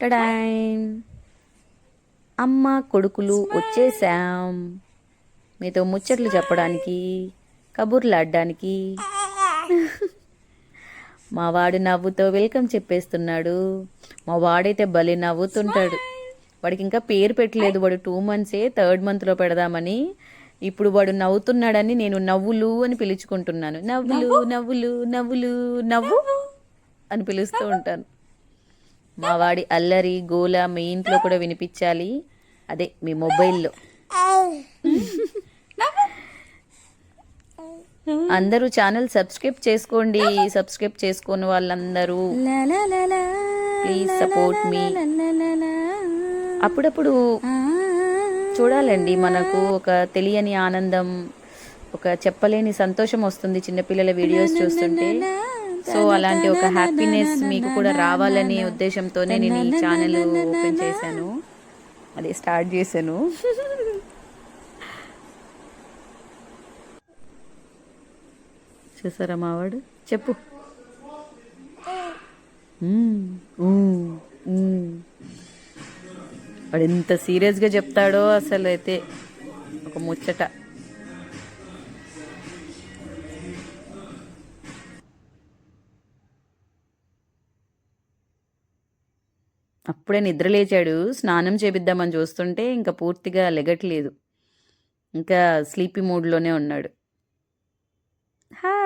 Ta-da! అమ్మ కొడుకులు వచ్చేసాం మీతో ముచ్చట్లు చెప్పడానికి, కబుర్లాడడానికి. మా వాడు నవ్వుతో వెల్కమ్ చెప్పేస్తున్నాడు. మా వాడైతే భలే నవ్వుతుంటాడు. వాడికి ఇంకా పేరు పెట్టలేదు. వాడు 2 మంత్సే, 3rd మంత్లో పెడదామని. ఇప్పుడు వాడు నవ్వుతున్నాడని నేను నవ్వులు అని పిలుచుకుంటున్నాను. నవ్వులు నవ్వులు నవ్వులు నవ్వు అని పిలుస్తూ ఉంటాను. మా వాడి అల్లరి గోల మీ ఇంట్లో కూడా వినిపించాలి. అదే మీ మొబైల్లో. అందరూ ఛానల్ సబ్స్క్రైబ్ చేసుకోండి. సబ్స్క్రైబ్ చేసుకోని వాళ్ళందరూ ప్లీజ్ సపోర్ట్ మీ. అప్పుడప్పుడు చూడాలండి, మనకు ఒక తెలియని ఆనందం, ఒక చెప్పలేని సంతోషం వస్తుంది చిన్నపిల్లల వీడియోస్ చూస్తుంటే. సో అలాంటి ఒక హ్యాపీనెస్ మీకు కూడా రావాలనే ఉద్దేశంతోనే నేను ఈ ఛానల్ ఓపెన్ చేశాను, అదే స్టార్ట్ చేశాను. చూసారా మావాడు చెప్పు. వాడు ఎంత సీరియస్గా చెప్తాడో అసలు అయితే ఒక ముచ్చట. అప్పుడే నిద్ర లేచాడు. స్నానం చేపిద్దామని చూస్తుంటే ఇంకా పూర్తిగా లెగట్లేదు, ఇంకా స్లీపీ మూడ్లోనే ఉన్నాడు. హాయ్.